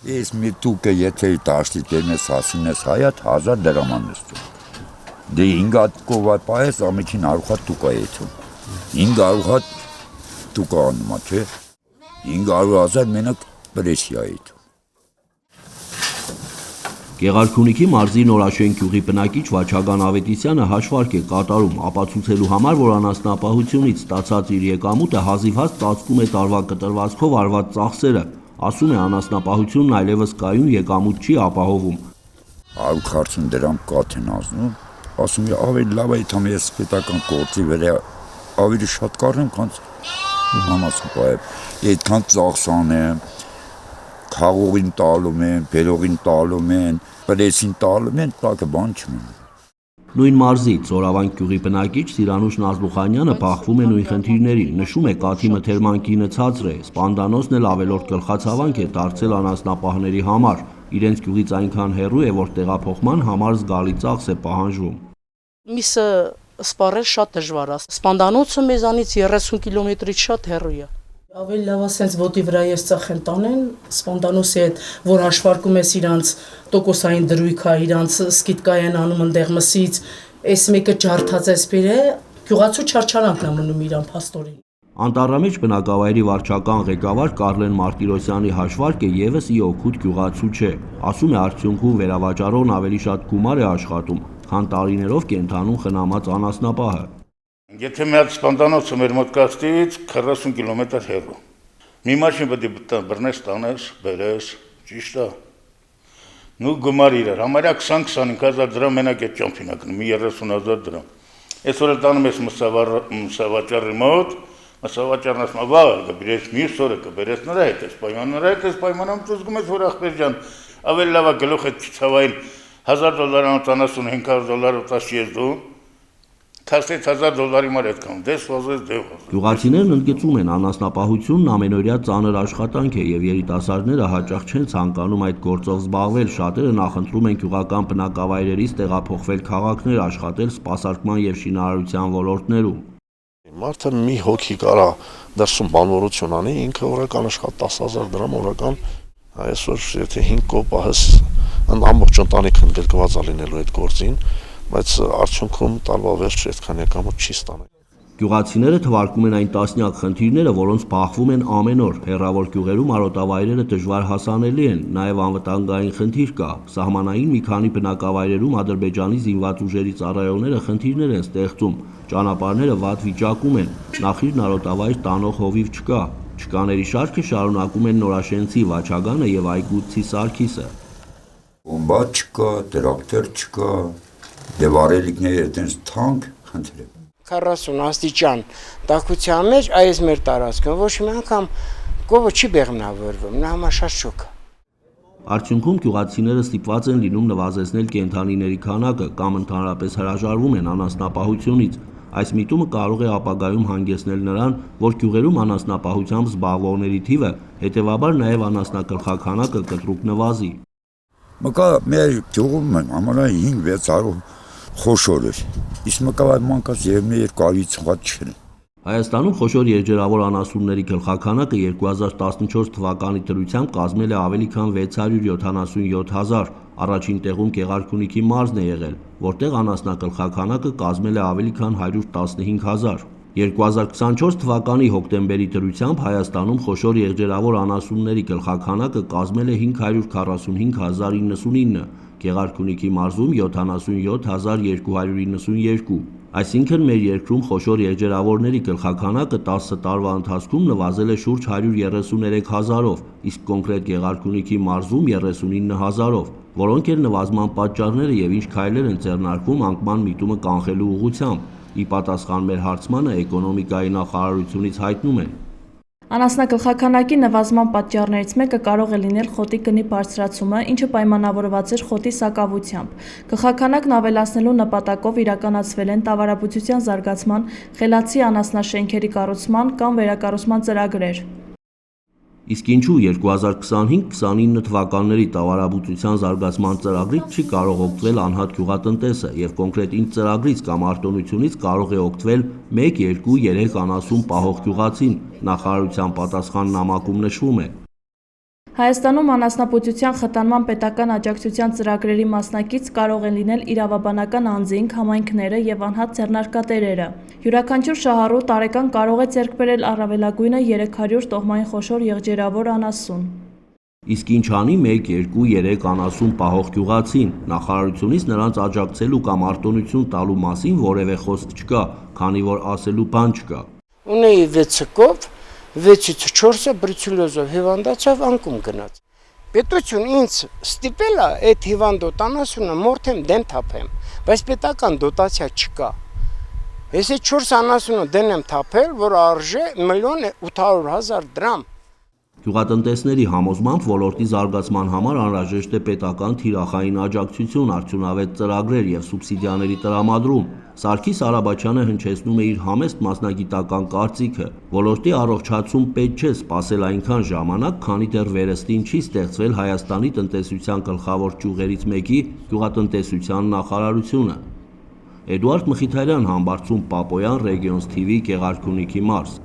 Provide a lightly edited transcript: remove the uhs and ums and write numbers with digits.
Ես մի տուկը եթե դաշտի դերնես ասին ես հայատ 1000 դրամ անստում։ Դե 5 հատ կովա պայես ամիքին արուխատ տուկա եթում։ 500 հատ տուկա անումա չէ։ 500,000 մենակ պրեսիա եթում։ Գեղարքունիքի մարզի Նորաշեն գյուղի բնակիչ Վաչագան Ավետիսյանը հաշվարկ է կատարում ապացուցելու համար, որ անասնապահությունից ստացած իր եկամուտը հազիվհազ ծածկում է տարվա կտրվածքով արված ծախսերը, ասում է անասնապահությունն այլևս կայուն եկամուտ չի ապահովում։ 140 դրամ կաթ են ազնում, ասում է ավելի լավ է թամ ես պետական գործի վրա ավելի շատ կառնեմ, քան անասնապահեմ, այդքան ծախս անեմ, քաղողին տալում են, բերողին տալում են, պրեսին տալում են, տակը բան չմնում։ Նույն մարզի Ծորավանք գյուղի բնակիչ Սիրանուշ Նազլուխանյանը բախվում է նույն խնդիրներին, նշում է կաթի մթերման գինը ցածր է, սպանդանոցն էլ ավելորդ գլխացավանք է դարձել անասնապահների համար, իրենց գյուղից այնքան հեռու է, որ տեղափոխման համար զգալի ծախս է պահանջվում։ Միսը սպառել շատ դժվար է, սպանդանոցը մեզանից 30 կիլոմետրից շատ հեռու է։ Ավելի լավ է սենց ոտի վրա ես ծախեն տանեն, սպանդանոսի հետ, որ հաշվարկում ես իրանց տոկոսային դրույքա, իրանց սկիտկա են անում ընդեղ մսից, այս մեկը ջարդած ես բերե, գյուղացու չարչարանքն է մնում իրան փաստորին։ Անտառամեջ բնակավայրի վարչական ղեկավար Կարլեն Մարտիրոսյանի հաշվարկը եւս ի օգուտ գյուղացու չէ, ասում է արդյունքում վերավաճառողն ավելի շատ գումար է աշխատում, քան տարիներով կենթանում խնամած անասնապահը։ Եթե մի հատ սպանդանոցը մեր մոտ կաստից 40 կիլոմետր հեռու։ Մի մաշին պետք է բռնես, տանես, բերես, ճիշտ է։ Նու գումար իրար, համարյա 20-25,000 դրամ մենակ այդ ճամփին ակնում, մի 30,000 դրամ։ Այսօր էլ տանում ես մսավաճառի մոտ, մսավաճառն ասում է, վաղ կբերես, մյուս օրը կբերես նրա հետ ես պայմանում, զգում ես, որ ախպեր ջան, ավելի լավ է գլուխ հետ չցավային $1,000 տաս ես դու։ $10,000 մար այդքան, դես վազես, դե վազես։ Գյուղացիներն ընդգծում են անասնապահությունն ամենօրյա ծանր աշխատանք է եւ երիտասարդները հաճախ չեն ցանկանում այդ գործով զբաղվել, շատերը նախընտրում են գյուղական բնակավայրերից տեղափոխվել քաղաքներ, աշխատել սպասարկման եւ շինարարության ոլորտներում։ Մարդը մի հոգի կարա դրսում բանվորություն անի, ինքը օրական աշխատի 10,000 դրամ օրական, այսօր եթե 5 կոպահս ամբողջ ընտանիքն գրկված լինելու այդ գործին, բայց արդյունքում տարվա վերջ այդքան եկամուտ չի ստանալ։ Գյուղացիները թվարկում են այն տասնյակ խնդիրները, որոնց բախվում են ամեն օր։ Հեռավոր գյուղերում արոտավայրերը դժվար հասանելի են, նաև անվտանգային խնդիր կա։ Սահմանային մի քանի բնակավայրերում Ադրբեջանի զինված ուժերի ծառայողները խնդիրներ են ստեղծում։ Ճանապարհները վատ վիճակում են։ Նախիրն արոտավայր տանող հովիվ չկա։ Չկաների շարքը շարունակում են Նորաշենցի Վաչագանը եւ Այգուցի Սարգիսը։ Բոմբա չկա, տրակտոր չկա, եւ արելիքները այդպես թանկ խնդրեմ։ 40 աստիճան տաքության մեջ այս մեր տարածքում ոչ մի անգամ կովը չի բեղմնավորվում, նա համաշաշ շոկ։ Արդյունքում գյուղացիները ստիպված են լինում նվազեցնել կենդանիների քանակը կամ ընդհանրապես հրաժարվում են անասնապահությունից։ Այս միտումը կարող է ապագայում հանգեցնել նրան, որ գյուղերում անասնապահությամբ զբաղվողների թիվը, հետևաբար նաև անասնագլխաքանակը կտրուկ նվազի։ Մկա մեր գյուղում ամենա 5-600 խոշոր էր, իսկ մկավայր մանկած եւ մի 200-ից հատ չեն։ Հայաստանում խոշոր երջերավոր անասունների գլխաքանակը 2014 թվականի դրությամբ կազմել է ավելի քան 677,000, առաջին տեղում Գեղարքունիքի մարզն է եղել, որտեղ անասնագլխաքանակը կազմել է ավելի քան 115,000։ 2024 թվականի հոկտեմբերի դրությամբ Հայաստանում խոշոր եղջերավոր անասունների գլխաքանակը կազմել է 545,099, Գեղարքունիքի մարզում 77,292, այսինքն մեր երկրում խոշոր եղջերավորների գլխաքանակը 10 տարվա ընթացքում նվազել է շուրջ 133,000-ով, իսկ կոնկրետ Գեղարքունիքի մարզում 39,000-ով, որոնք են նվազման պատճառները եւ ինչ քայլեր են ձեռնարկվում անկման միտումը կանխելու ուղղությամբ։ Ի պատասխան մեր հարցմանը էկոնոմիկայի նախարարությունից հայտնում են. Անասնագլխաքանակի նվազման պատճառներից մեկը կարող է լինել խոտի գնի բարձրացումը, ինչը պայմանավորված էր խոտի սակավությամբ։ Գլխաքանակն ավելացնելու նպատակով իրականացվել են տավարաբուծության զարգացման, խելացի անասնաշենքերի կառուցման կամ վերակառուցման ծրագրեր։ Իսկ ինչու 2025-29 թվականների տավարաբուծության զարգացման ծրագրից չի կարող օգտվել անհատ գյուղատնտեսը եւ կոնկրետ ինչ ծրագրից կամ արտոնությունից կարող է օգտվել 1, 2, 3 անասուն պահող գյուղացին, նախարարության պատասխան նամակում նշվում է։ Հայաստանում անասնապուծության խթանման պետական աջակցության ծրագրերի մասնակից կարող են լինել իրավաբանական անձինք, համայնքները եւ անհատ ձեռնարկատերերը։ Յուրաքանչյուր շահառու տարեկան կարող է ձեռք բերել առավելագույնը 300 տոհմային խոշոր եղջերավոր անասուն։ Իսկ ինչ անի 1, 2, 3 անասուն պահող գյուղացին, նախարարությունից նրանց աջակցելու կամ արտոնություն տալու մասին որևէ խոսք չկա, քանի որ ասելու բան չկա։ Ունեի 6 կով, 6-ից 4-ը բրուցիլոզով հիվանդացավ, անկում գնաց։ Պետություն ինձ ստիպել է այդ հիվանդոտ անասունը մորթեմ դեն թափեմ, բայց պետական դոտացիա չկա։ Ես այդ 4 անասունը դեն եմ թափել, որ արժե 1.800.000 դրամ։ Գյուղատնտեսների համոզմամբ ոլորտի զարգացման համար անհրաժեշտ է պետական թիրախային աջակցություն, արդյունավետ ծրագրեր եւ սուբսիդիաների տրամադրում։ Սարգիս Արաբաչյանը հնչեցնում է իր համեստ մասնագիտական կարծիքը։ Ոլորտի առողջացում պետք չէ սպասել այնքան ժամանակ, քանի դեռ վերստին չի ստեղծվել Հայաստանի տնտեսության գլխավոր ճյուղերից մեկի գյուղատնտեսության նախարարությունը։ Էդուարդ Մխիթարյան, Համբարձում Պապոյան, Regions TV, Գեղարքունիքի մարզ։